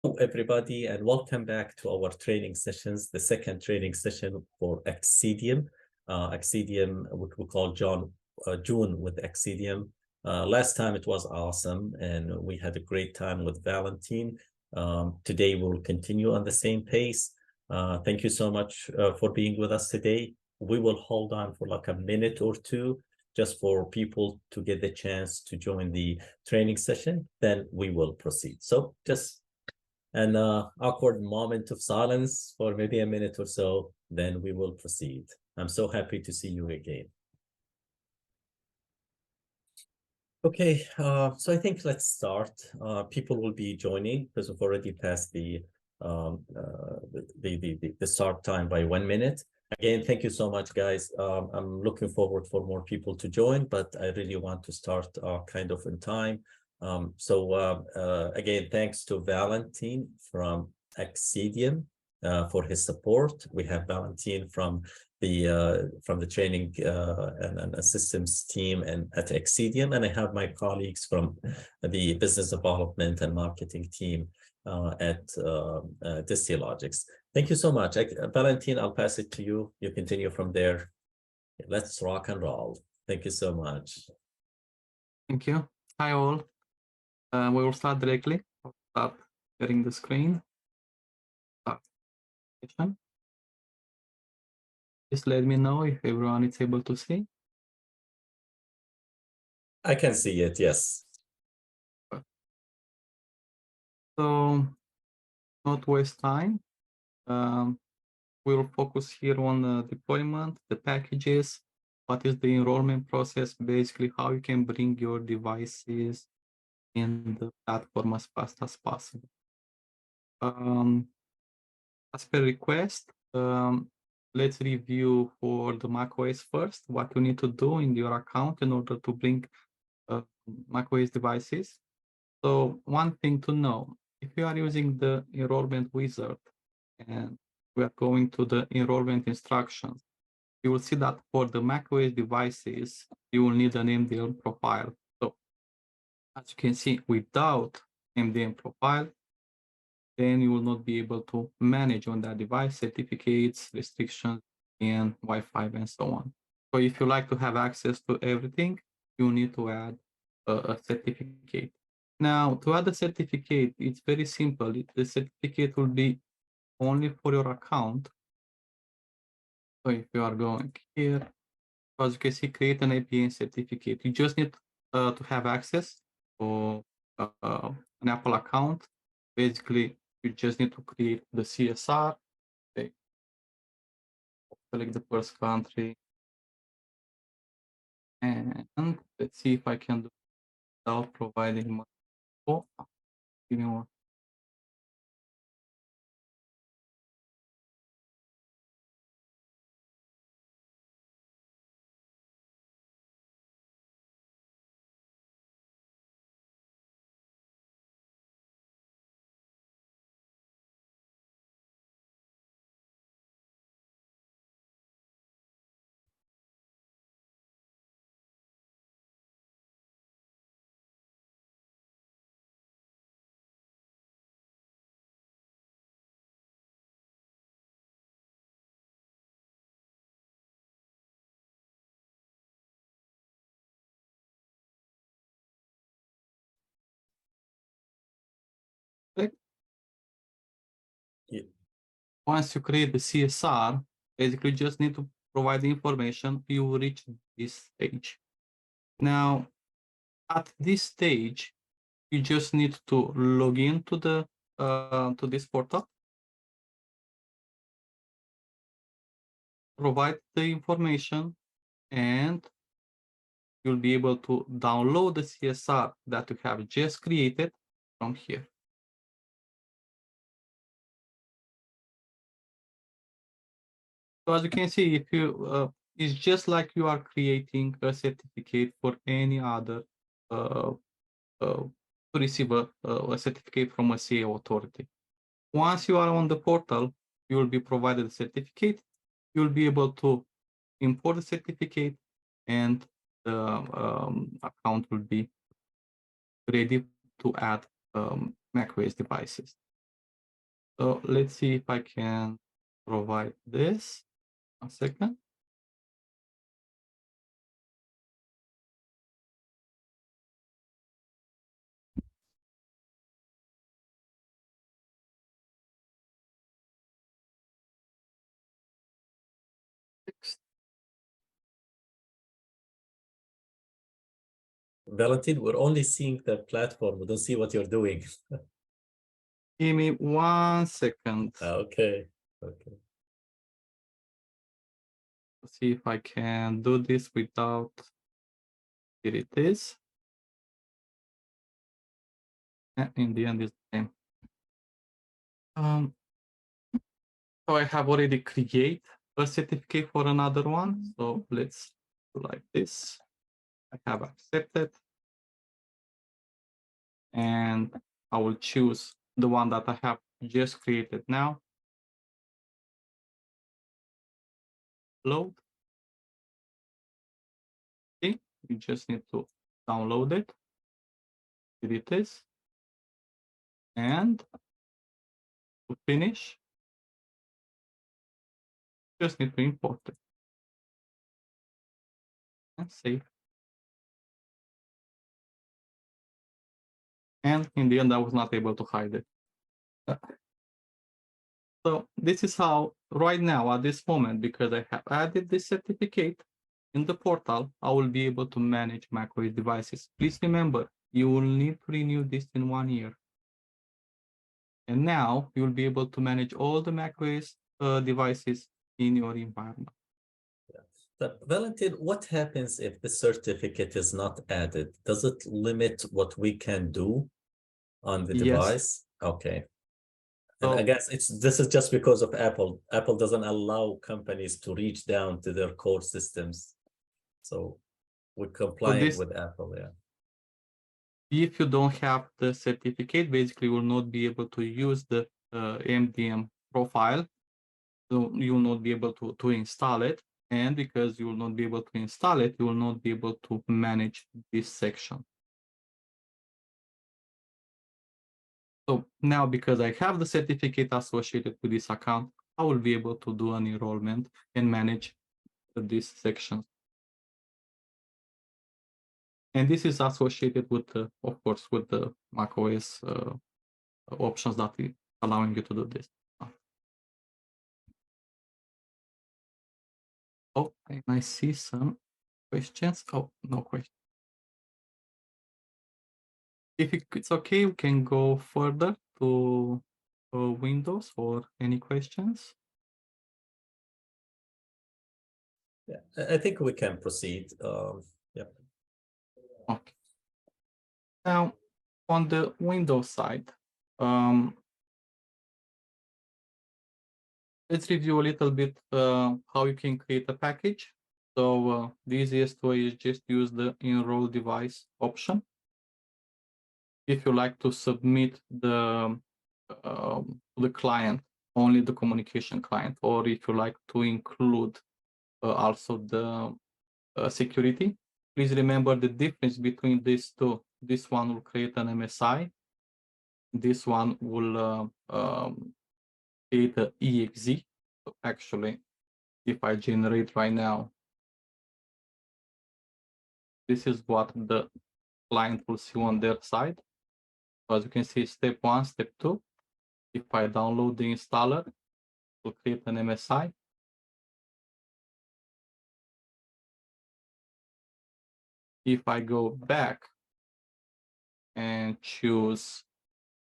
Hello, everybody, and welcome back to our training sessions, the second training session for Xcitium. Xcitium, what we call June with Xcitium. Last time it was awesome, and we had a great time with Valentine. Today we'll continue on the same pace. Thank you so much for being with us today. We will hold on for like a minute or two just for people to get the chance to join the training session. Then we will proceed. So just an awkward moment of silence for maybe a minute or so, then we will proceed. I'm so happy to see you again. Okay, so I think let's start. People will be joining because we've already passed the start time by 1 minute. Again, thank you so much, guys. I'm looking forward for more people to join, but I really want to start kind of in time. Again, thanks to Valentine from Xcitium for his support. We have Valentine from the training and systems team and at Xcitium, and I have my colleagues from the business development and marketing team at Distilogics. Thank you so much. Valentine, I'll pass it to you. You continue from there. Let's rock and roll. Thank you so much. Thank you. Hi, all. We will start directly. I'll start sharing the screen. Just let me know if everyone is able to see. I can see it, yes. So, not waste time. We'll focus here on the deployment, the packages, what is the enrollment process, basically how you can bring your devices in the platform as fast as possible. As per request, let's review for the macOS first, what you need to do in your account in order to bring macOS devices. So one thing to know, if you are using the enrollment wizard and we are going to the enrollment instructions, you will see that for the macOS devices, you will need an MDM profile. So as you can see, without MDM profile, then you will not be able to manage on that device certificates, restrictions, and Wi-Fi and so on. So if you like to have access to everything, you need to add a certificate. Now, to add a certificate, it's very simple. The certificate will be only for your account. So if you are going here, as you can see, create an APN certificate. You just need to have access to an Apple account. Basically, you just need to create the CSR. Okay. Select the first country. And let's see if I can do without providing my give me one. Okay. Yeah. Once you create the CSR, basically you just need to provide the information. You will reach this stage. Now, at this stage, you just need to log in to this portal, provide the information, and you'll be able to download the CSR that you have just created from here. So as you can see, if you it's just like you are creating a certificate for any other to receive a certificate from a CA authority. Once you are on the portal, you will be provided a certificate. You will be able to import the certificate, and the account will be ready to add macOS devices. So let's see if I can provide this. A second. Valentin, we're only seeing the platform. We don't see what you're doing. Give me 1 second. Okay. Okay. Let's see if I can do this without. Here it is. And in the end, it's the same. So I have already created a certificate for another one. So let's do like this. I have accepted. And I will choose the one that I have just created now. Load. Okay, you just need to download it. Here it is. And to finish, just need to import it. And save. And in the end, I was not able to hide it. So this is how right now at this moment, because I have added this certificate in the portal, I will be able to manage macOS devices. Please remember, you will need to renew this in 1 year. And now you will be able to manage all the macOS devices in your environment. But Valentin, what happens if the certificate is not added? Does it limit what we can do on the Yes. device? Okay. And I So guess this is just because of Apple. Apple doesn't allow companies to reach down to their core systems. So we're complying with Apple, yeah. if you don't have the certificate, basically you will not be able to use the MDM profile. So you will not be able to install it. And because you will not be able to install it, you will not be able to manage this section. So now, because I have the certificate associated with this account, I will be able to do an enrollment and manage these sections. And this is associated with, of course, with the macOS options that is allowing you to do this. Oh, and I see some questions. Oh, no question. If it's okay, we can go further to Windows or any questions. Yeah, I think we can proceed. Yeah. Okay. Now, on the Windows side, let's review a little bit how you can create a package. So the easiest way is just use the Enroll device option. If you like to submit the client, only the communication client, or if you like to include also the security, please remember the difference between these two. This one will create an MSI. This one will create an EXE. So actually, if I generate right now, this is what the client will see on their side. So as you can see, step 1, step 2. If I download the installer, it will create an MSI. If I go back and choose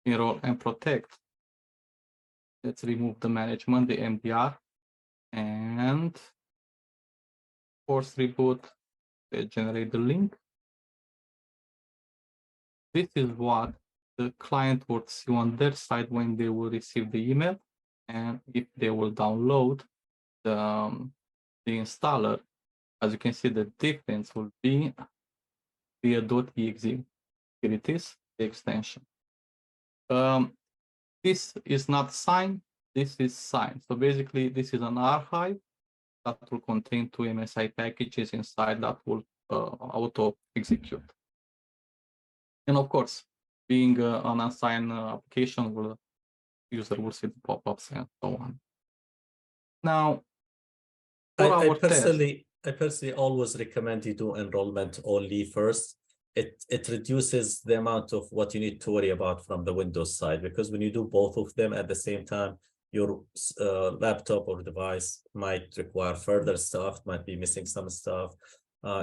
Enroll and Protect, let's remove the management, the MDR, and force reboot, generate the link. This is what the client would see on their side when they will receive the email. And if they will download the installer, as you can see, the difference will be the .exe. Here it is, the extension. This is not signed, this is signed. So basically, this is an archive that will contain 2 MSI packages inside that will auto execute. And of course, being an unsigned application will user will see the pop-ups and so on. Now, for I our test, personally always recommend you do enrollment only first. It reduces the amount of what you need to worry about from the Windows side, because when you do both of them at the same time, your laptop or device might require further stuff, might be missing some stuff.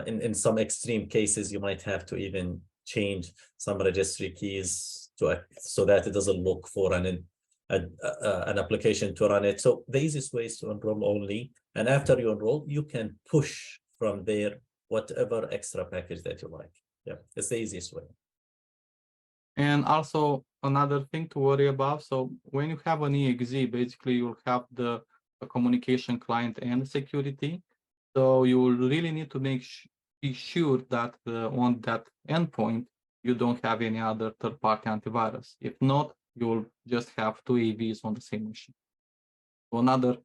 In some extreme cases, you might have to even change some registry keys to so that it doesn't look for an application to run it. So the easiest way is to enroll only. And after you enroll, you can push from there whatever extra package that you like. Yeah, it's the easiest way. and also another thing to worry about. So when you have an EXE, basically you'll have the communication client and security. So you will really need to be sure that on that endpoint, you don't have any other third-party antivirus. If not, you'll just have two AVs on the same machine. So another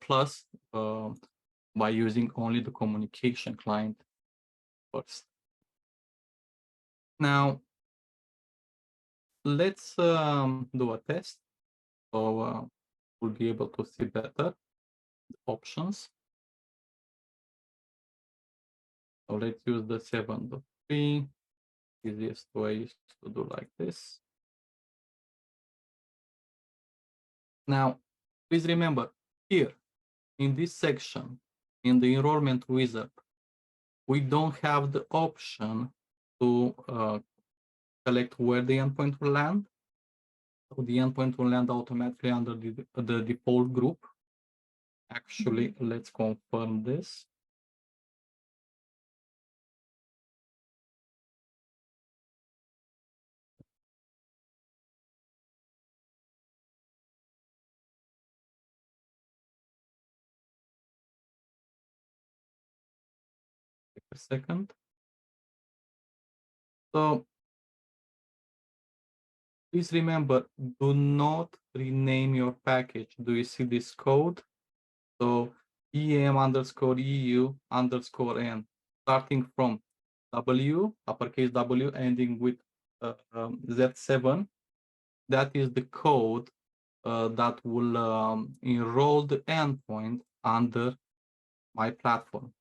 plus by using only the communication client first. Now, let's do a test. So we'll be able to see better the options. So let's use the 7.3. Easiest way is to do like this. Now, please remember here in this section, in the enrollment wizard, we don't have the option to select where the endpoint will land. So the endpoint will land automatically under the default group. Actually, let's confirm this. Take a second. So please remember, do not rename your package. Do you see this code? So EM_EU_N, starting from W, uppercase W, ending with Z7. That is the code that will enroll the endpoint under my platform.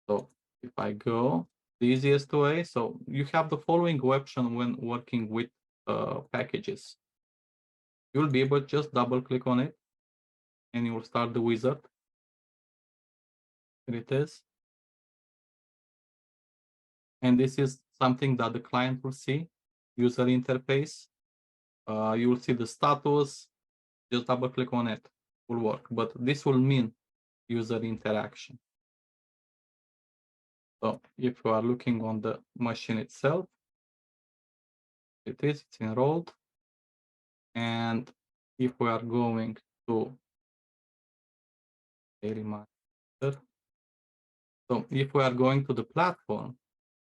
So if I go the easiest way, so you have the following option when working with packages. You'll be able to just double click on it and you will start the wizard. Here it is. And this is something that the client will see, user interface. You will see the status, just double click on it, will work. But this will mean user interaction. So if you are looking on the machine itself, it's enrolled. And if we are going to a reminder, so if we are going to the platform,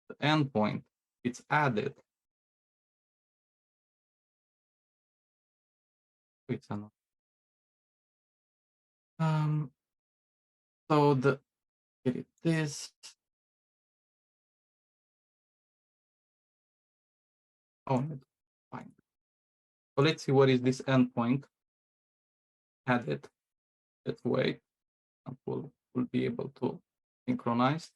the endpoint, it's added. It's an so the here it is. Oh, fine. So let's see what is this endpoint added. Let's wait and we'll be able to synchronize.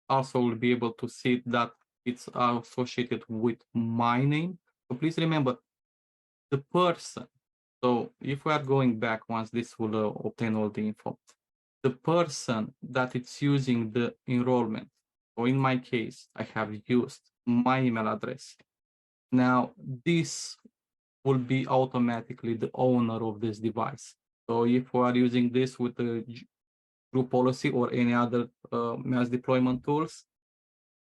Also, we'll be able to see that it's associated with my name. So please remember the person. So if we are going back once, this will obtain all the info. The person that it's using the enrollment. So in my case, I have used my email address. Now this will be automatically the owner of this device. So if we are using this with the group policy or any other mass deployment tools,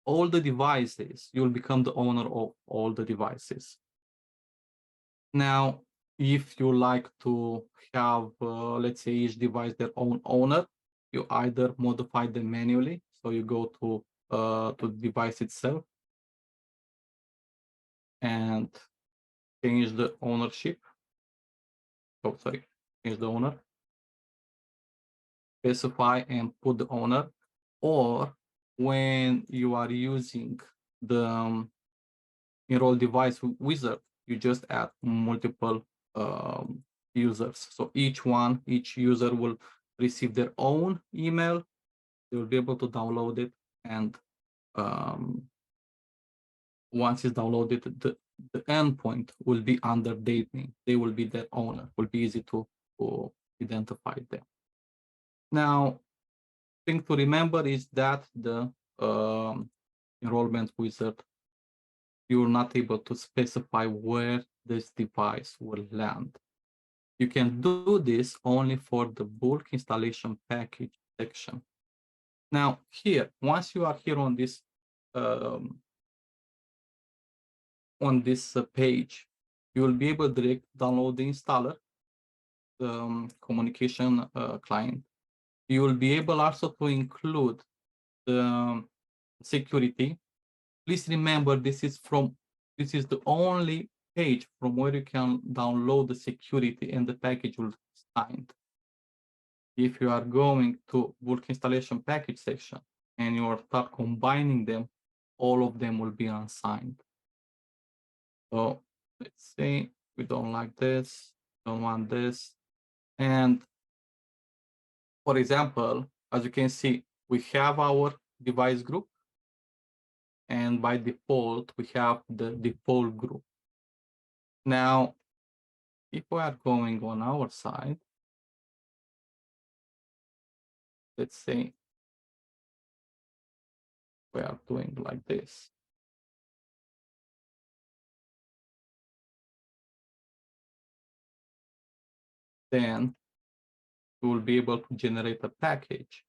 all the devices, you'll become the owner of all the devices. Now, if you like to have, let's say, each device their own owner, you either modify them manually. So you go to the device itself and change the ownership. Oh, sorry, change the owner. Specify and put the owner. or when you are using the Enroll device wizard, you just add multiple users. So each user will receive their own email. They will be able to download it, and once it's downloaded, the endpoint will be under their name. They will be their owner. It will be easy to identify them. Now, thing to remember is that the enrollment wizard, you're not able to specify where this device will land. You can do this only for the bulk installation package section. Now, here, once you are here on this page, you will be able to direct download the installer, the communication client. You will be able also to include the security. Please remember, this is the only page from where you can download the security and the package will be signed. If you are going to bulk installation package section and you start combining them, all of them will be unsigned. So let's say we don't like this, don't want this. And for example, as you can see, we have our device group, and by default, we have the default group. Now, if we are going on our side, let's say we are doing like this. Then we will be able to generate a package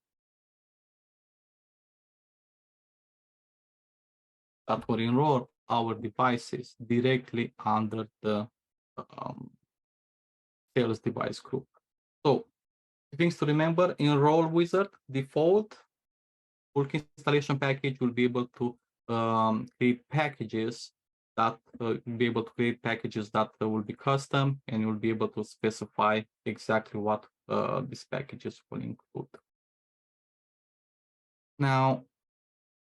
that will enroll our devices directly under the sales device group. So things to remember: Enroll wizard default bulk installation package will be able to create packages that will be custom, and you'll be able to specify exactly what these packages will include. Now,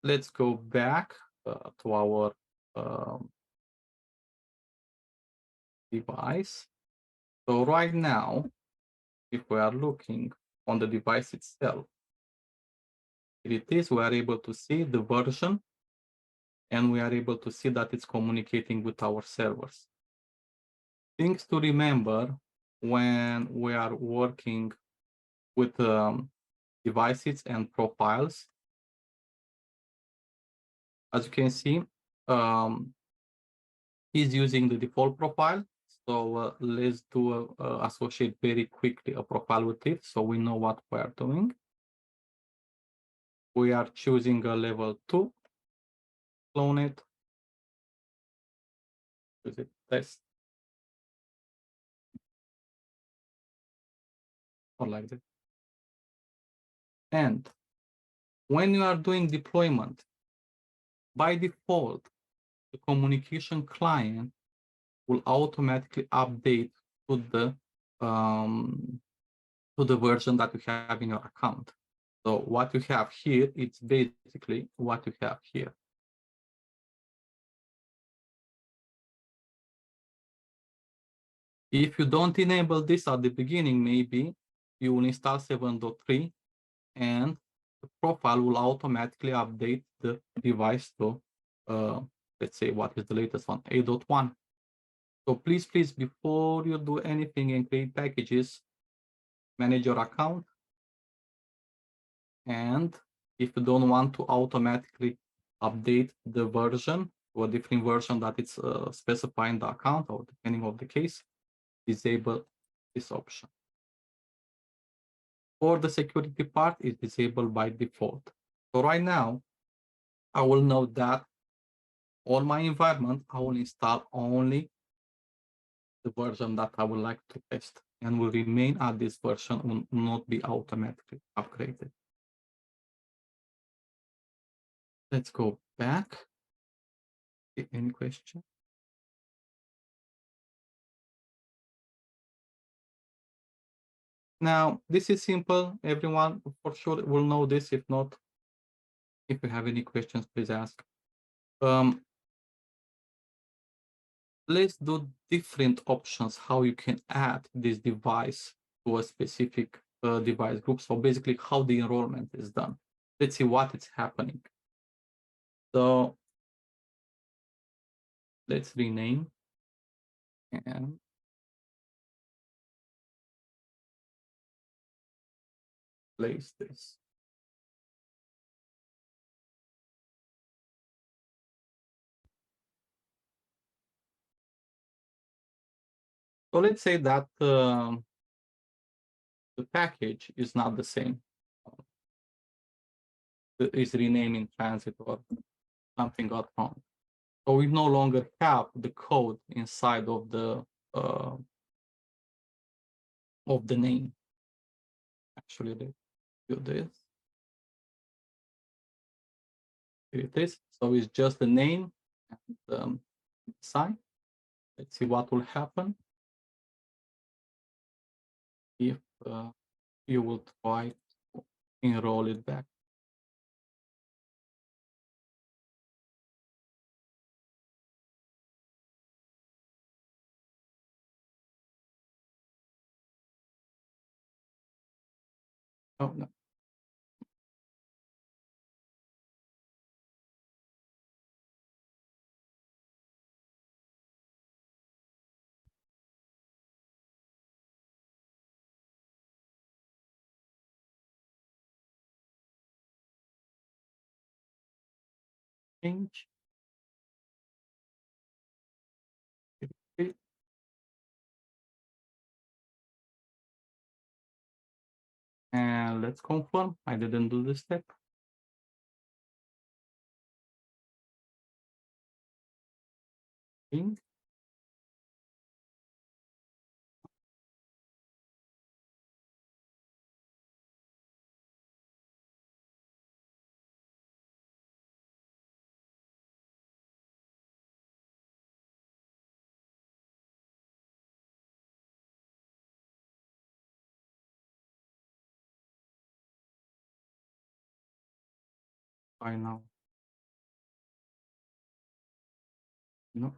let's go back to our device. So right now, if we are looking on the device itself, we are able to see the version, and we are able to see that it's communicating with our servers. Things to remember when we are working with devices and profiles. As you can see, he's using the default profile. So let's do associate very quickly a profile with it, so we know what we are doing. We are choosing a level 2, clone it, use it, test, or like that. And when you are doing deployment, by default, the communication client will automatically update to the version that you have in your account. So what you have here, it's basically what you have here. If you don't enable this at the beginning, maybe you will install 7.3 and the profile will automatically update the device to, let's say, what is the latest one, 8.1. So please, before you do anything and create packages, manage your account. And if you don't want to automatically update the version to a different version that it's specifying the account, or depending on the case, disable this option. For the security part, is disabled by default. So right now, I will know that on my environment, I will install only the version that I would like to test, and will remain at this version, will not be automatically upgraded. Let's go back. Any question? Now, this is simple. Everyone for sure will know this. If not, If you have any questions, please ask. Let's do different options how you can add this device to a specific device group. So basically how the enrollment is done. Let's see what is happening. So let's rename and place this. So let's say that the package is not the same. Is renamed in transit or something got wrong. So we no longer have the code inside of the name. Actually, let's do this. Here it is. So it's just the name and sign. Let's see what will happen if you will try to enroll it back. Oh no. Change. Okay. And let's confirm. I didn't do this step. Ping. By now. No.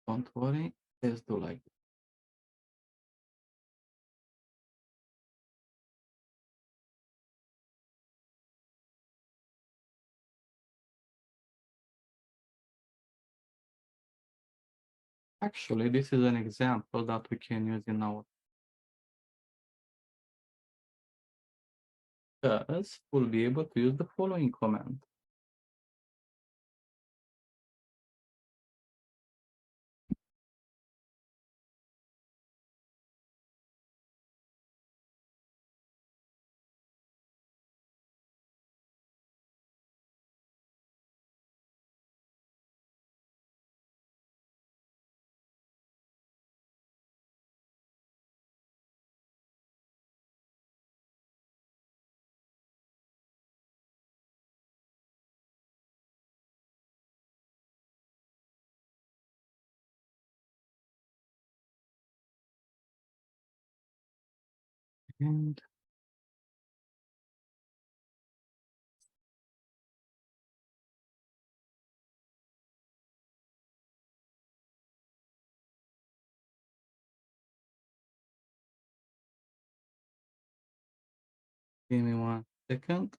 Don't worry. Let's do like this. Actually, this is an example that we can use in our because we'll be able to use the following command. And give me 1 second.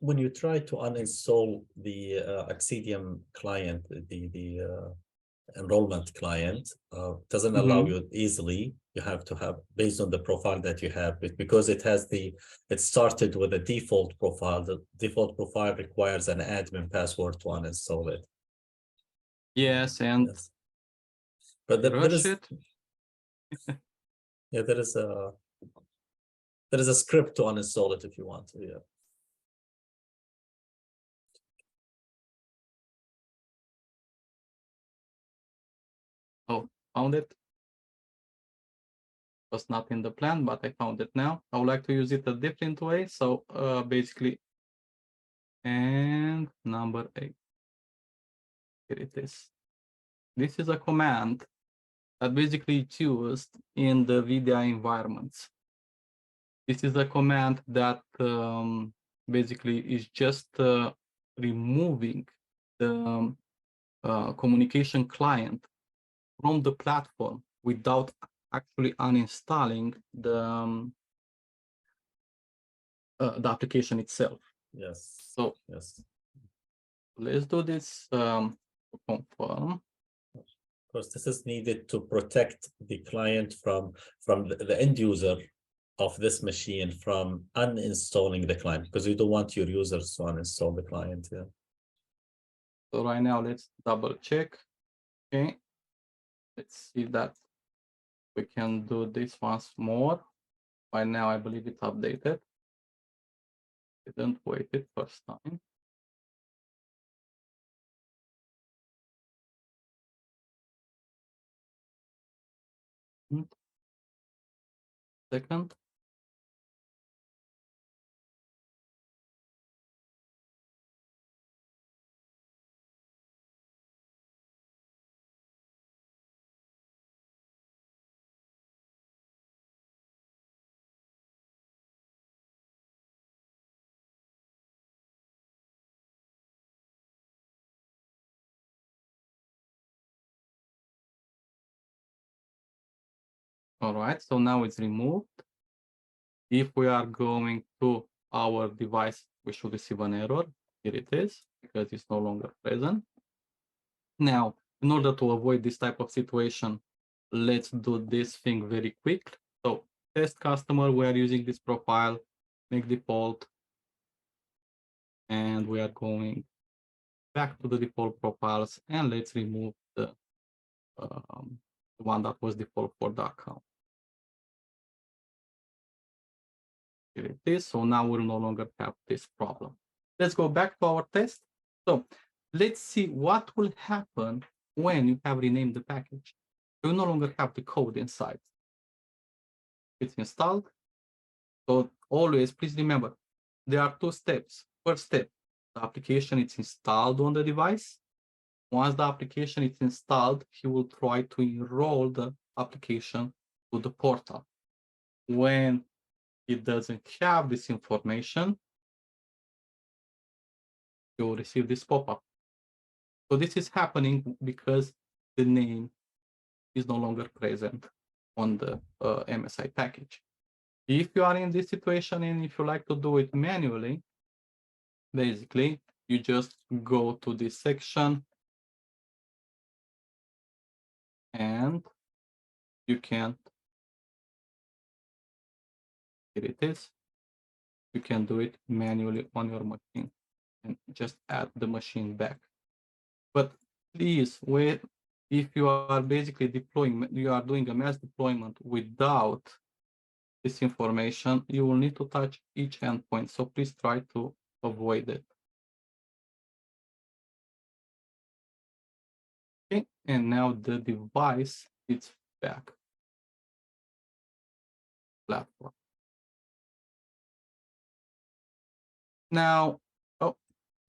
When you try to uninstall the Xcitium client, the enrollment client, doesn't allow you easily. You have to have based on the profile that you have, because it started with a default profile. The default profile requires an admin password to uninstall it. Yes, and yes. But there is it. yeah, there is a script to uninstall it if you want to. Yeah. Oh, found it. was not in the plan, but I found it now. I would like to use it a different way. So basically, and number 8. Here it is. This is a command that basically is used in the VDI environments. This is a command that basically is just removing the communication client from the platform without actually uninstalling the application itself. Yes. So yes. Let's do this to confirm. Of course, this is needed to protect the client from the end user of this machine from uninstalling the client, because you don't want your users to uninstall the client. Yeah. So right now, let's double check. Okay. Let's see that we can do this once more. By now, I believe it's updated. Didn't wait it first time. Second. All right, so now it's removed. If we are going to our device, we should receive an error. Here it is, because it's no longer present. Now, in order to avoid this type of situation, let's do this thing very quick. So test customer, we are using this profile, make default, and we are going back to the default profiles, and let's remove the one that was default for the account. Here it is. So now we'll no longer have this problem. Let's go back to our test. So let's see what will happen when you have renamed the package. You no longer have the code inside. It's installed. So always, please remember, there are 2 steps. First step, the application is installed on the device. Once the application is installed, he will try to enroll the application to the portal. When it doesn't have this information, you will receive this pop-up. So this is happening because the name is no longer present on the MSI package. If you are in this situation and if you like to do it manually, basically, you just go to this section and you can, here it is, you can do it manually on your machine and just add the machine back. But please wait, if you are basically deploying, you are doing a mass deployment without this information, you will need to touch each endpoint. So please try to avoid it. Okay, and now the device is back. Platform. Now, oh,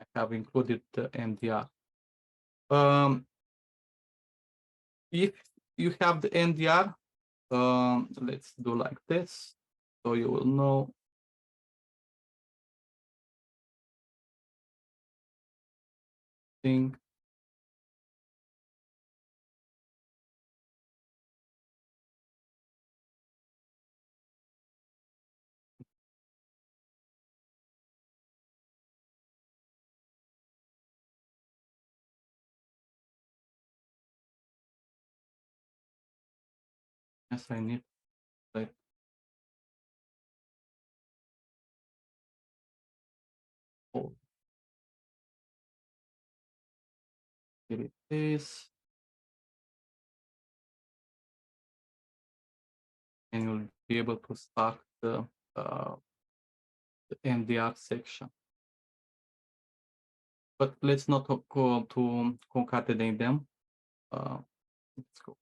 I have included the NDR. If you have the NDR, let's do like this, so you will know. Thing. Yes, I need like oh, here it is. And you'll be able to start the NDR section. But let's not go to concatenate them. Let's go.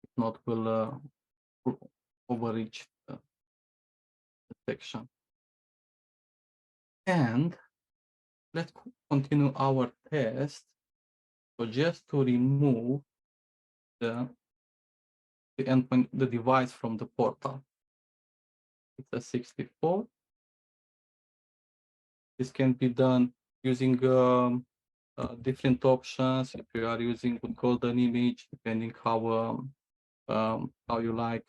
If not, we'll overreach the section. And let's continue our test. So just to remove the endpoint, the device from the portal. It's a 64. This can be done using different options. If you are using a golden image, depending how you like.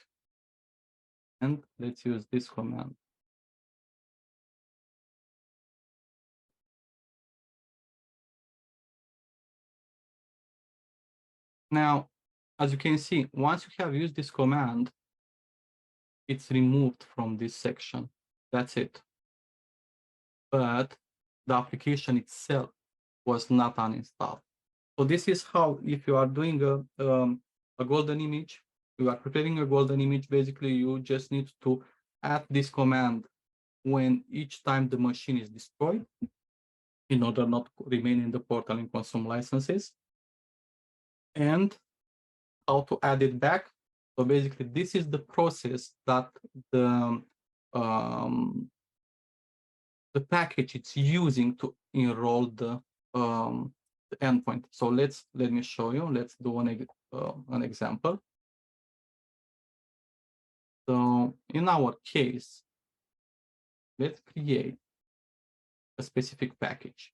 And let's use this command. Now, as you can see, once you have used this command, it's removed from this section. That's it. But the application itself was not uninstalled. So this is how, if you are doing a golden image, you are preparing a golden image, basically you just need to add this command when each time the machine is destroyed in order not to remain in the portal and consume licenses. And how to add it back. So basically, this is the process that the package it's using to enroll the endpoint. So let me show you. Let's do an example. So in our case, let's create a specific package.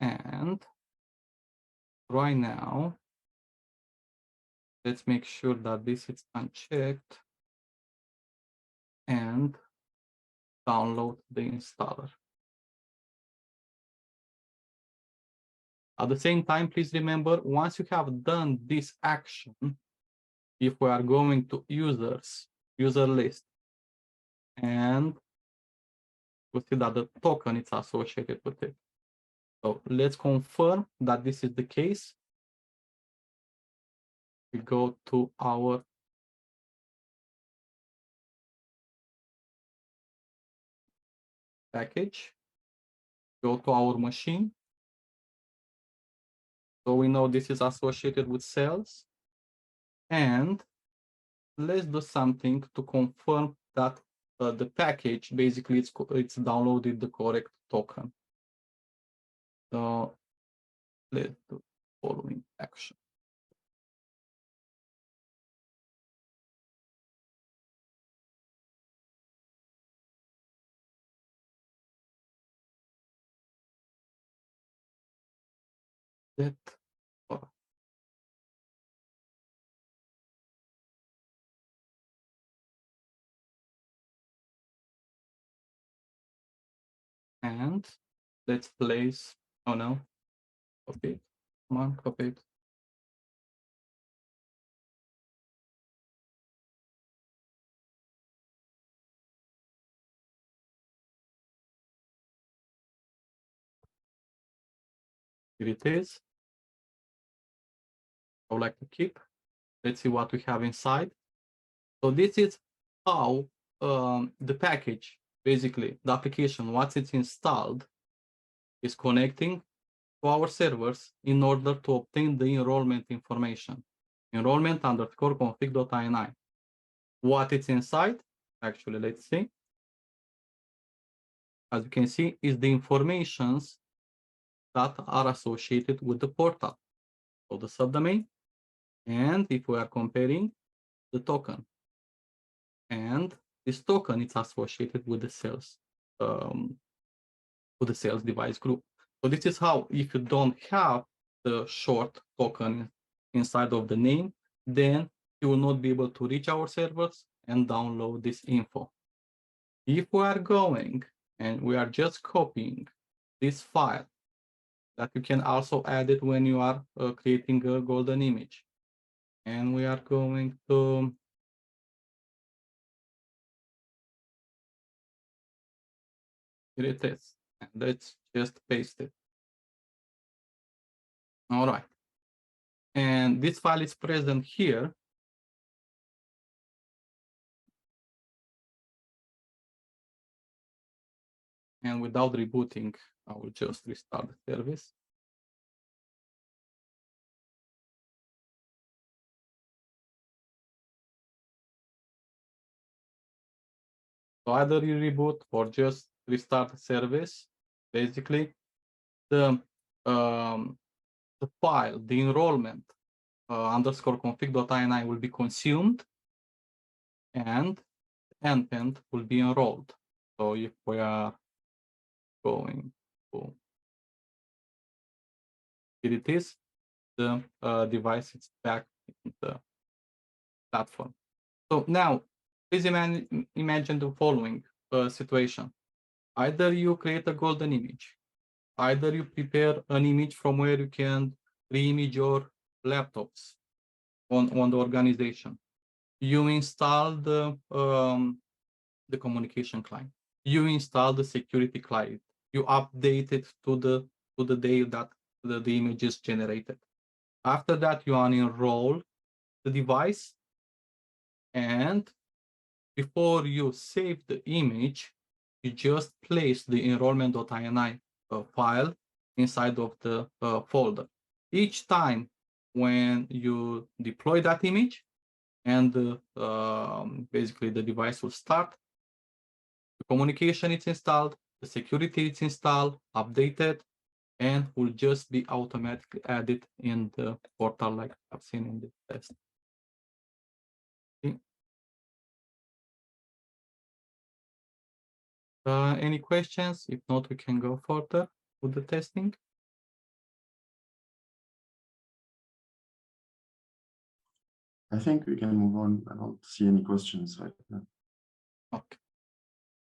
And right now, let's make sure that this is unchecked and download the installer. At the same time, please remember, once you have done this action, if we are going to user list, and we see that the token is associated with it. So let's confirm that this is the case. We go to our package, go to our machine. So we know this is associated with sales. And let's do something to confirm that the package, basically it's downloaded the correct token. So let's do following action. That and let's place, oh no, copy it, come on, copy it. Here it is. I would like to keep. Let's see what we have inside. So this is how the package, basically the application, once it's installed, is connecting to our servers in order to obtain the enrollment information. Enrollment_config.ini. What it's inside, actually, let's see. As you can see, is the informations that are associated with the portal. So the subdomain, and if we are comparing the token, and this token is associated with the sales device group. So this is how, if you don't have the short token inside of the name, then you will not be able to reach our servers and download this info. If we are going and we are just copying this file, that you can also add it when you are creating a golden image. And we are going to here it is. And let's just paste it. All right. And this file is present here. And without rebooting, I will just restart the service. So either you reboot or just restart the service. Basically, the file, the enrollment underscore config.ini will be consumed and endpoint will be enrolled. So if we are going to, here it is, the device is back in the platform. So now, please imagine the following situation. Either you create a golden image, either you prepare an image from where you can re-image your laptops on the organization. You install the communication client. You install the security client. You update it to the day that the image is generated. After that, you unenroll the device, and before you save the image, you just place the enrollment.ini file inside of the folder. Each time when you deploy that image and basically the device will start, the communication is installed, the security is installed, updated, and will just be automatically added in the portal like I've seen in the test. Okay. Any questions? If not, we can go further with the testing. I think we can move on. I don't see any questions right now. Okay.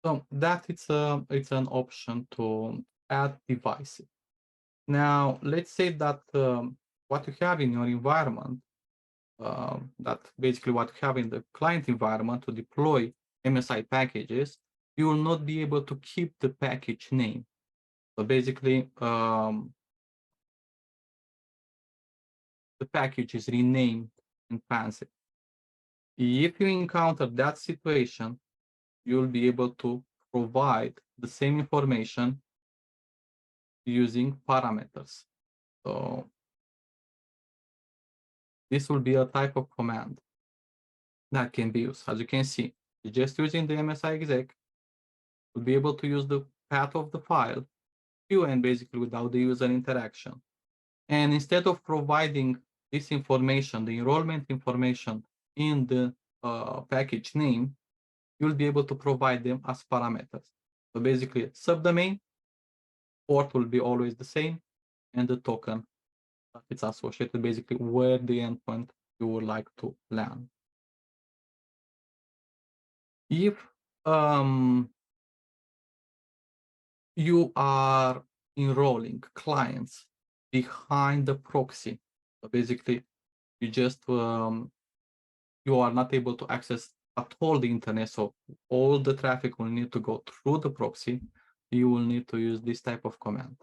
So that it's an option to add devices. Now, let's say that what you have in your environment, that basically what you have in the client environment to deploy MSI packages, you will not be able to keep the package name. So basically, the package is renamed in fancy. If you encounter that situation, you'll be able to provide the same information using parameters. So this will be a type of command that can be used. As you can see, just using the MSI exec, you'll be able to use the path of the file, and basically without the user interaction. And instead of providing this information, the enrollment information in the package name, you'll be able to provide them as parameters. So basically, subdomain, port will be always the same, and the token it's associated basically where the endpoint you would like to land. If you are enrolling clients behind the proxy, so basically you just you are not able to access at all the internet, so all the traffic will need to go through the proxy. You will need to use this type of command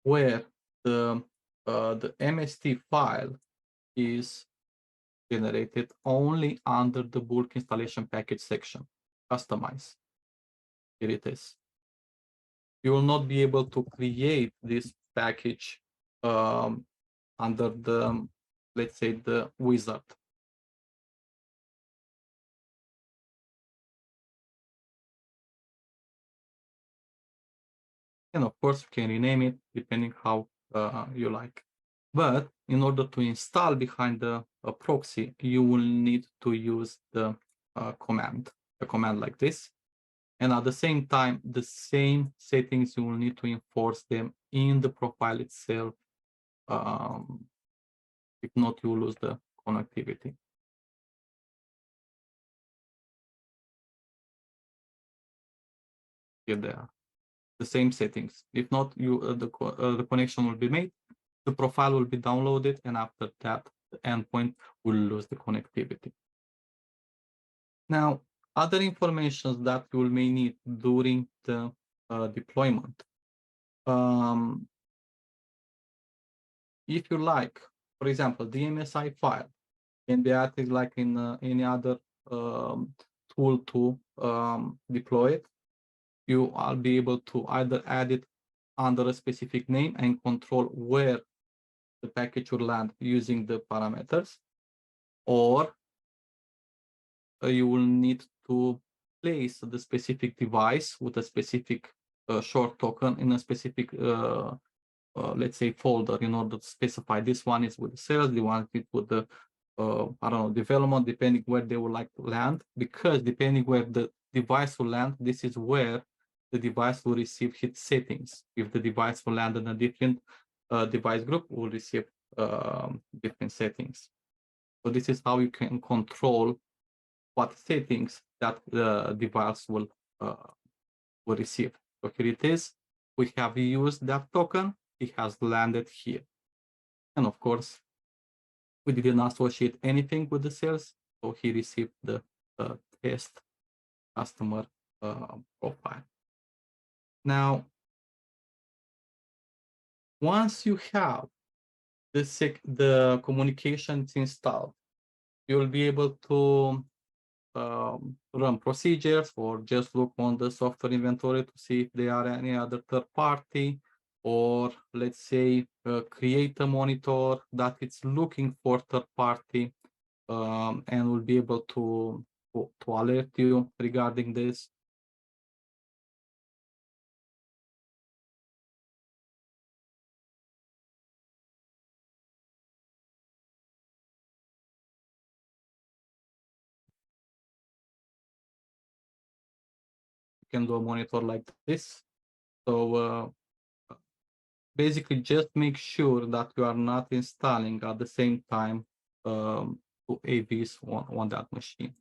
where the MST file is generated only under the bulk installation package section. Customize. Here it is. You will not be able to create this package under the, let's say, the wizard. And of course, you can rename it depending how you like. But in order to install behind the proxy, you will need to use the command, a command like this. And at the same time, the same settings, you will need to enforce them in the profile itself. If not, you will lose the connectivity. Here they are, the same settings. If not, the connection will be made, the profile will be downloaded, and after that, the endpoint will lose the connectivity. Now, other information that you may need during the deployment. If you like, for example, the MSI file can be added like in any other tool to deploy it. You will be able to either add it under a specific name and control where the package will land using the parameters, or you will need to place the specific device with a specific short token in a specific let's say folder in order to specify this one is with the sales, the one is with the I don't know, development, depending where they would like to land, because depending where the device will land, this is where the device will receive its settings. If the device will land in a different device group, will receive different settings. So this is how you can control what settings that the device will receive. So here it is. We have used that token. It has landed here. And of course, we didn't associate anything with the sales. So he received the test customer profile. Now, once you have the communications installed, you'll be able to run procedures or just look on the software inventory to see if there are any other third party, or let's say create a monitor that it's looking for third party and will be able to alert you regarding this. You can do a monitor like this. So basically just make sure that you are not installing at the same time two AVs on that machine.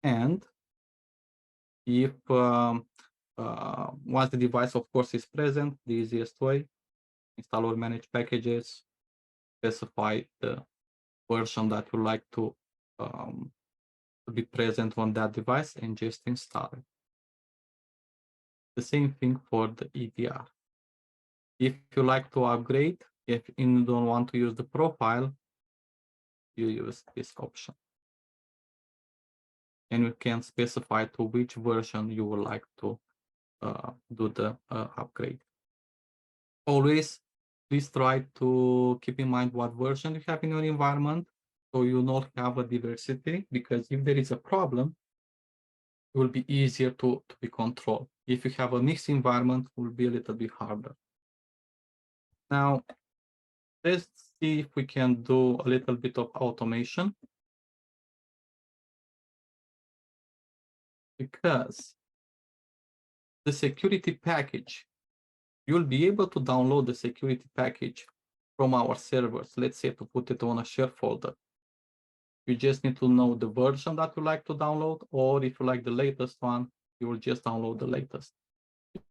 And if once the device, of course, is present, the easiest way, install or manage packages, specify the version that you like to be present on that device, and just install it. The same thing for the EDR. If you like to upgrade, if you don't want to use the profile, you use this option. And you can specify to which version you would like to do the upgrade. Always, please try to keep in mind what version you have in your environment, so you not have a diversity, because if there is a problem, it will be easier to be controlled. If you have a mixed environment, it will be a little bit harder. Now, let's see if we can do a little bit of automation. Because the security package, you'll be able to download the security package from our servers, let's say to put it on a share folder. You just need to know the version that you like to download, or if you like the latest one, you will just download the latest.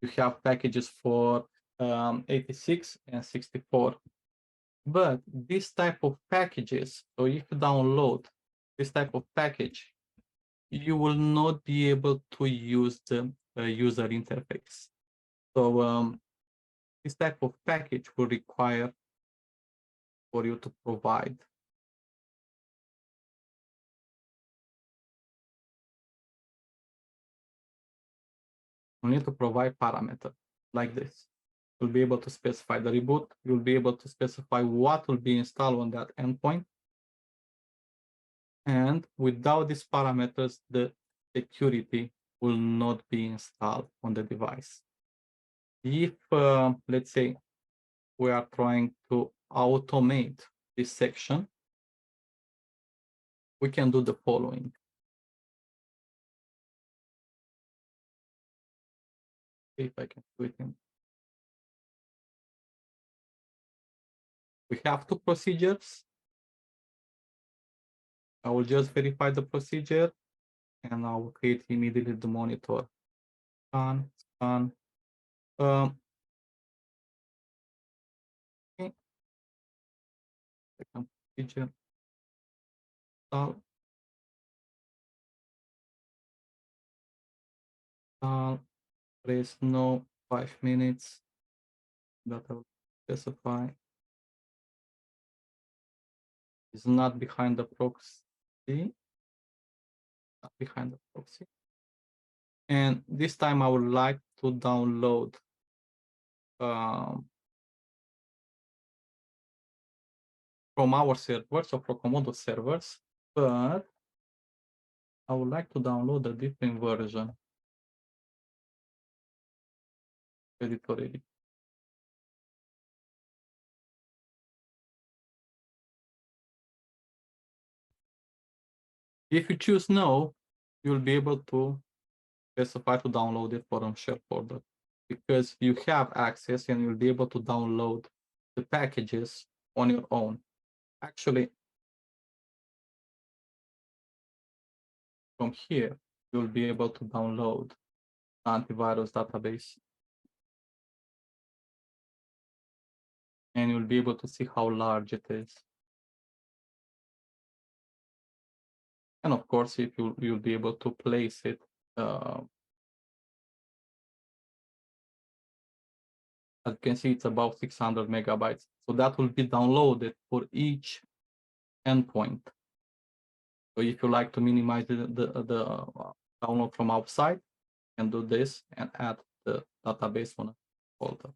You have packages for 86 and 64. But this type of packages, so if you download this type of package, you will not be able to use the user interface. So this type of package will require for you to provide you need to provide parameter like this. You'll be able to specify the reboot. You'll be able to specify what will be installed on that endpoint. And without these parameters, the security will not be installed on the device. If, let's say, we are trying to automate this section, we can do the following. If I can do it in. We have two procedures. I will just verify the procedure and I will create immediately the monitor. Scan. Okay. Second procedure. Press no 5 minutes. That I will specify. Is not behind the proxy. Not behind the proxy. And this time I would like to download from our servers or from Komodo servers, but I would like to download a different version. Ready for it. If you choose no, you'll be able to specify to download it from share folder, because you have access and you'll be able to download the packages on your own. Actually, from here, you'll be able to download antivirus database. And you'll be able to see how large it is. And of course, if you'll be able to place it as you can see, it's about 600 megabytes. So that will be downloaded for each endpoint. So if you like to minimize the download from outside, you can do this and add the database on a folder.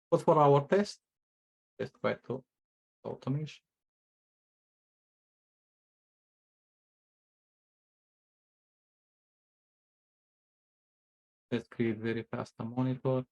But for our test, let's try to automation. Let's create very fast a monitor.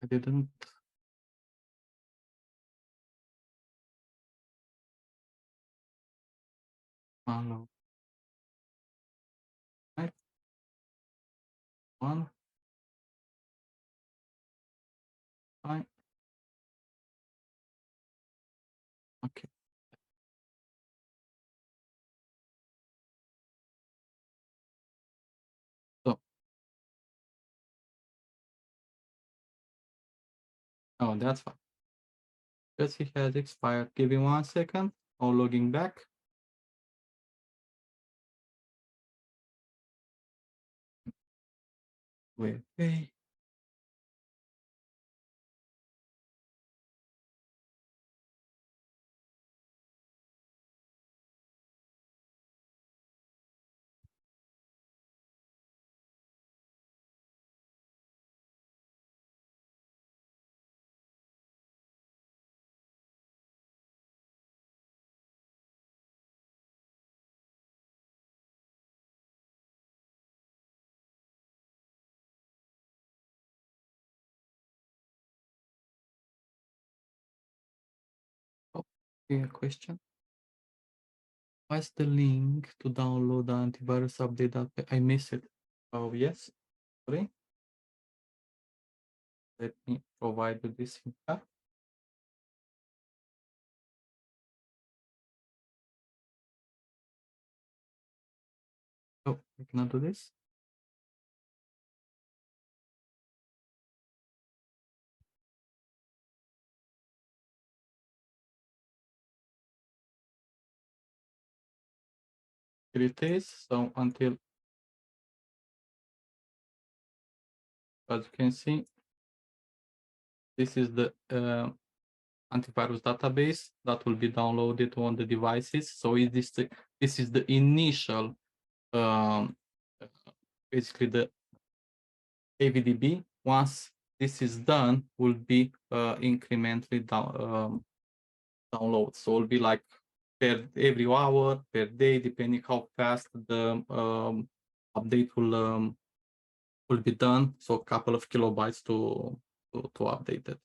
I didn't. Download. Right. One. Fine. Okay. So. Oh, that's fine. Because it has expired. Give me 1 second. I'm logging back. Wait. Okay. Okay, a question. What's the link to download the antivirus update that I missed it? Oh, yes. Sorry. Let me provide you this info. Oh, I cannot do this. Here it is. So until, as you can see, this is the antivirus database that will be downloaded on the devices. So this is the initial, basically the AVDB. Once this is done, will be incrementally download. So it'll be like every hour, per day, depending how fast the update will be done. So a couple of kilobytes to update it.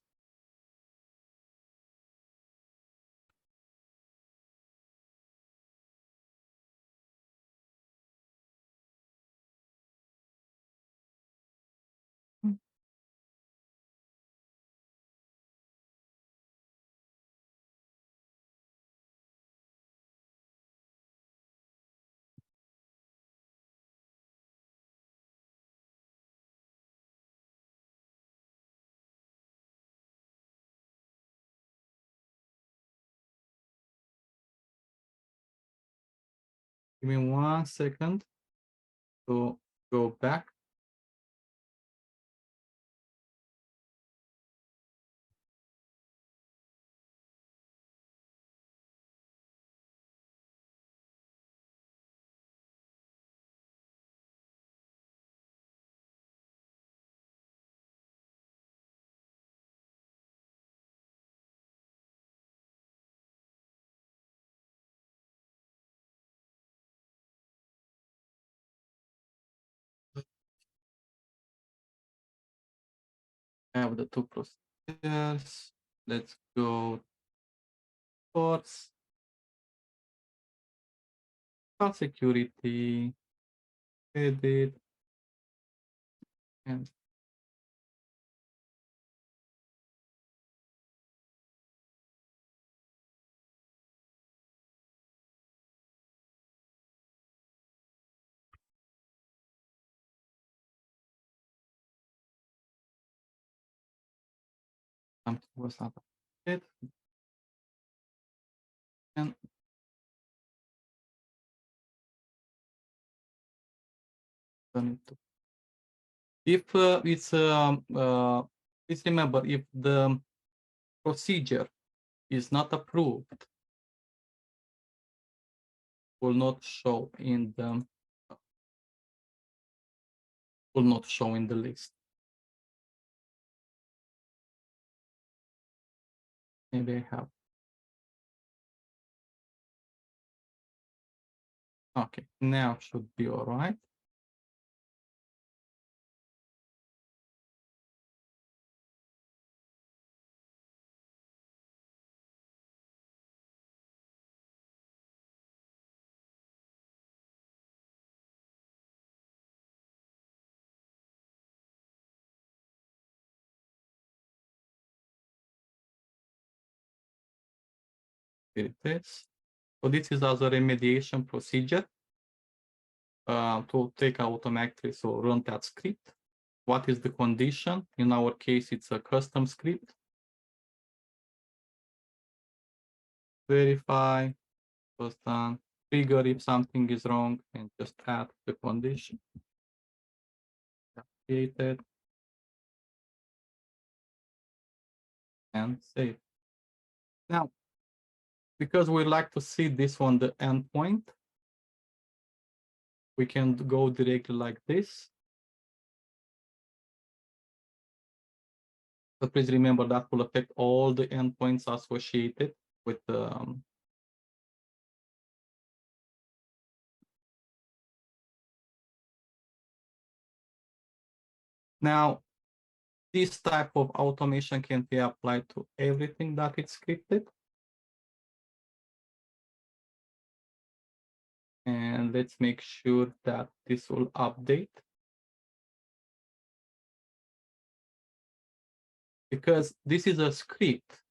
Give me 1 second to go back. have the two procedures. Let's go towards security, edit, and something was not it. And don't need to. If please remember, if the procedure is not approved, will not show in the list. Maybe I have. Okay, now should be all right. Here it is. So this is also a remediation procedure to take automatically, so run that script. What is the condition? In our case, it's a custom script. Verify, was done. Trigger if something is wrong, and just add the condition. Created and save. Now, because we like to see this on the endpoint, we can go directly like this. But please remember that will affect all the endpoints associated with the now, this type of automation can be applied to everything that it's scripted. And let's make sure that this will update. Because this is a script,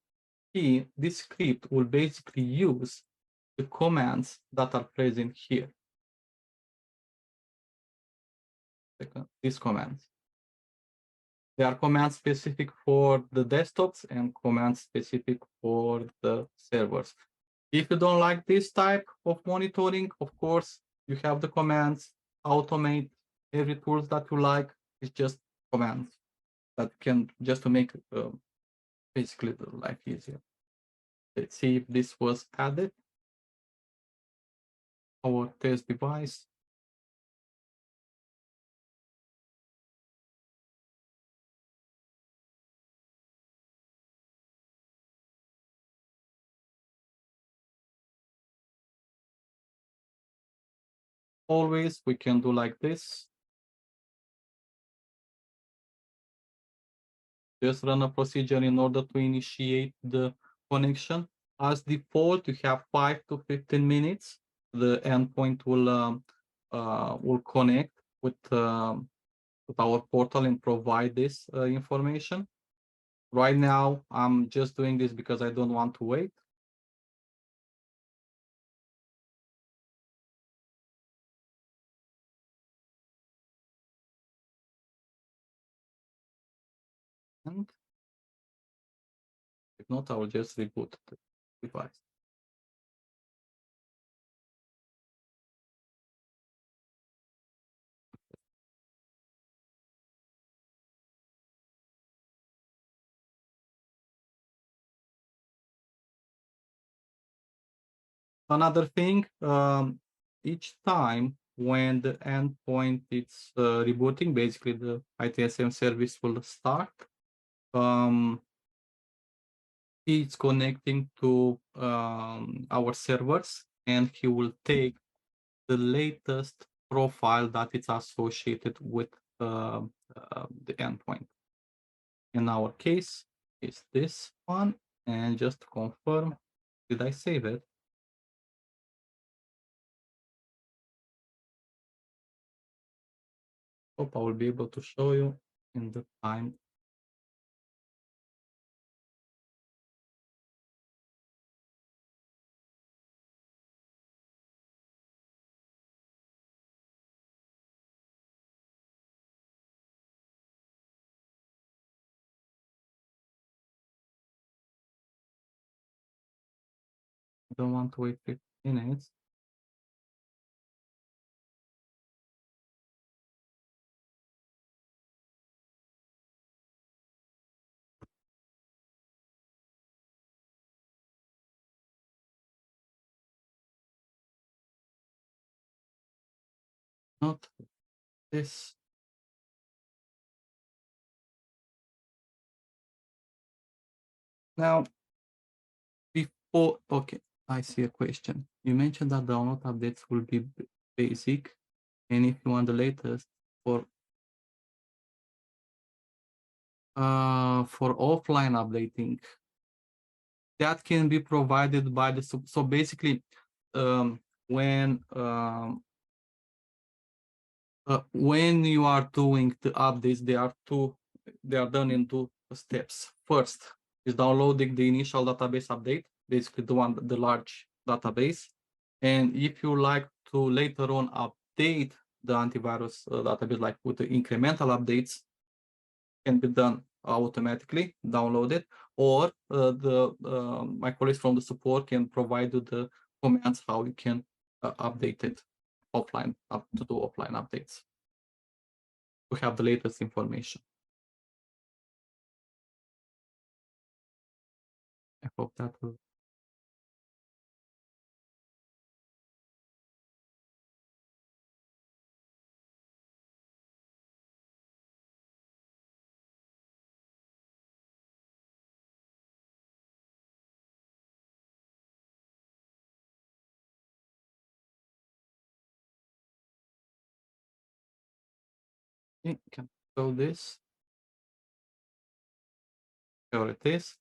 this script will basically use the commands that are present here. These commands. There are commands specific for the desktops and commands specific for the servers. If you don't like this type of monitoring, of course, you have the commands, automate every tools that you like. It's just commands that can just to make basically the life easier. Let's see if this was added. Our test device. Always we can do like this. Just run a procedure in order to initiate the connection. As default, you have 5 to 15 minutes. The endpoint will connect with our portal and provide this information. Right now, I'm just doing this because I don't want to wait. And if not, I will just reboot the device. Another thing, each time when the endpoint is rebooting, basically the ITSM service will start. It's connecting to our servers, and he will take the latest profile that is associated with the endpoint. in our case is this one. And just to confirm, did I save it? Hope I will be able to show you in the time. I don't want to wait 15 minutes. Not this. Now, before, okay, I see a question. You mentioned that download updates will be basic, and if you want the latest for offline updating, that can be provided by the so basically when you are doing the updates, they are done in two steps. First is downloading the initial database update, basically the large database. And if you like to later on update the antivirus database, like with the incremental updates, can be done automatically, download it, or my colleagues from the support can provide you the commands how you can update it offline, to do offline updates to have the latest information. I hope that will. Okay, can show this. Here it is.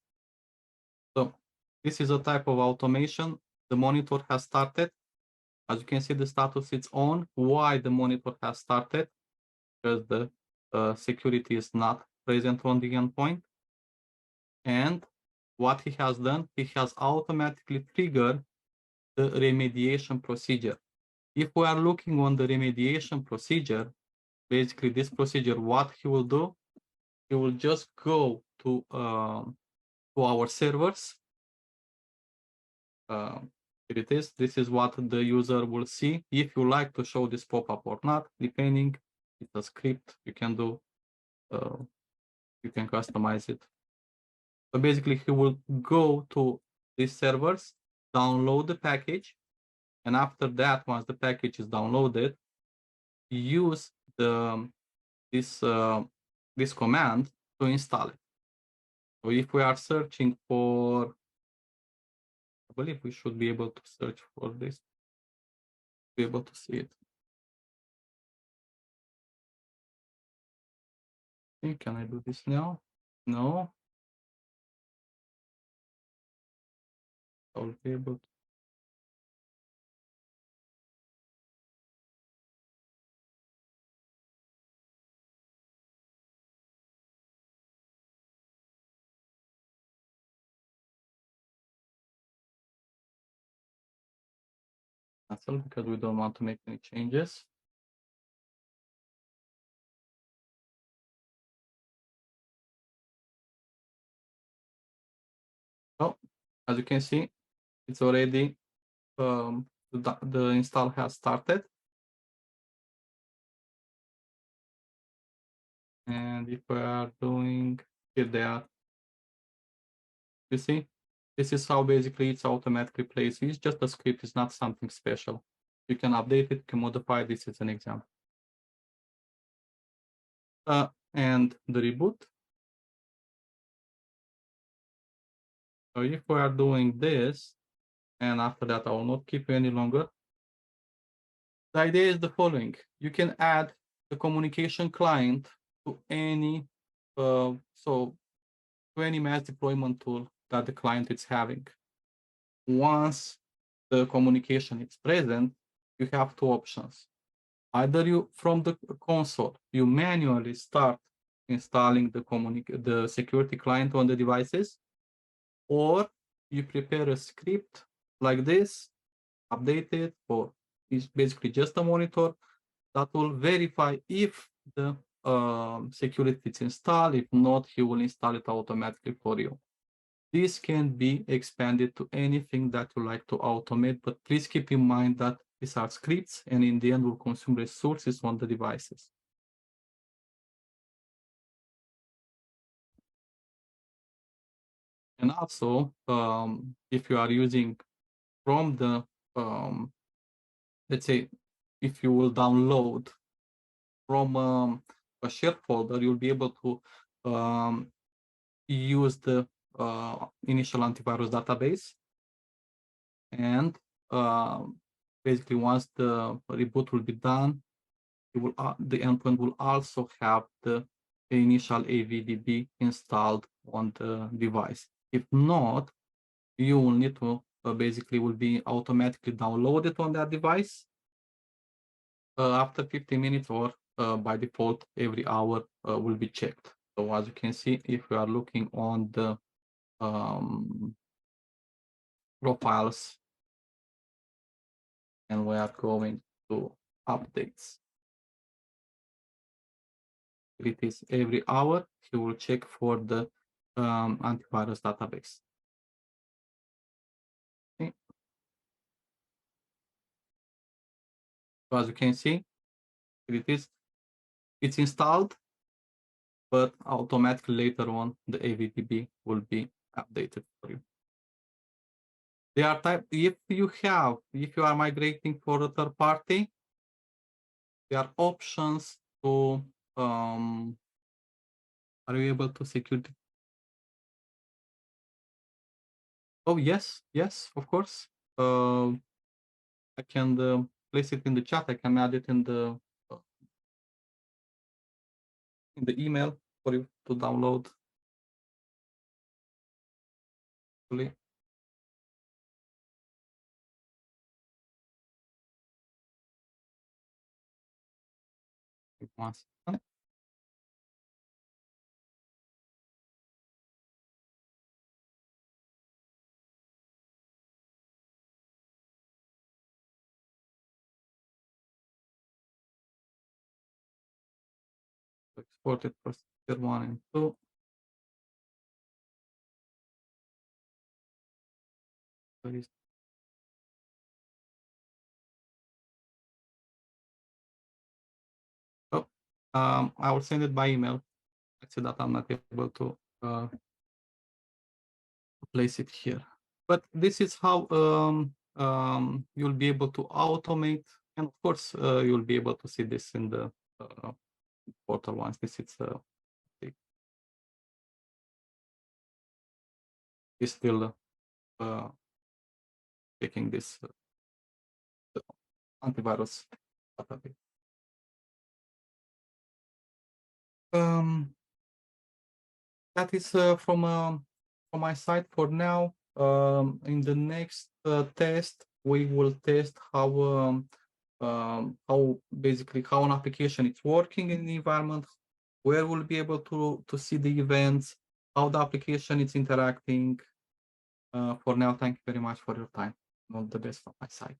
So this is a type of automation. The monitor has started. As you can see, the status is on. Why the monitor has started? Because the security is not present on the endpoint. And what he has done, he has automatically triggered the remediation procedure. If we are looking on the remediation procedure, basically this procedure, what he will do, he will just go to our servers. Here it is. This is what the user will see. If you like to show this pop-up or not, depending, it's a script you can do. You can customize it. So basically, he will go to these servers, download the package, and after that, once the package is downloaded, use this command to install it. So if we are searching for, I believe we should be able to search for this, be able to see it. Can I do this now? No. I'll be able to. Cancel because we don't want to make any changes. So as you can see, it's already the install has started. And if we are doing here, they are. You see, this is how basically it's automatically placed. It's just a script. It's not something special. You can update it, can modify. This is an example. And the reboot. So if we are doing this, and after that, I will not keep you any longer. The idea is the following. You can add the communication client to any, so to any mass deployment tool that the client is having. Once the communication is present, you have two options. Either you, from the console, you manually start installing the security client on the devices, or you prepare a script like this, update it, or it's basically just a monitor that will verify if the security is installed. If not, he will install it automatically for you. This can be expanded to anything that you like to automate, but please keep in mind that these are scripts and in the end will consume resources on the devices. And also, if you are using from the, let's say, if you will download from a shared folder, you'll be able to use the initial antivirus database. And basically, once the reboot will be done, it will, the endpoint will also have the initial AVDB installed on the device. If not, you will need to basically will be automatically downloaded on that device after 15 minutes, or by default every hour will be checked. So as you can see, if we are looking on the profiles and we are going to updates, it is every hour he will check for the antivirus database. Okay. So as you can see, it's installed, but automatically later on the AVDB will be updated for you. There are if you are migrating for a third party, there are options to are you able to secure oh yes, of course. I can place it in the chat. I can add it in the email for you to download. Once. Export it for tier 1 and 2. Oh, I will send it by email. I see that I'm not able to place it here, but this is how you'll be able to automate, and of course you'll be able to see this in the portal once this is still checking this antivirus database. That is from my side for now. In the next test, we will test how basically how an application is working in the environment, where we'll be able to see the events, how the application is interacting. For now, thank you very much for your time. All the best from my side.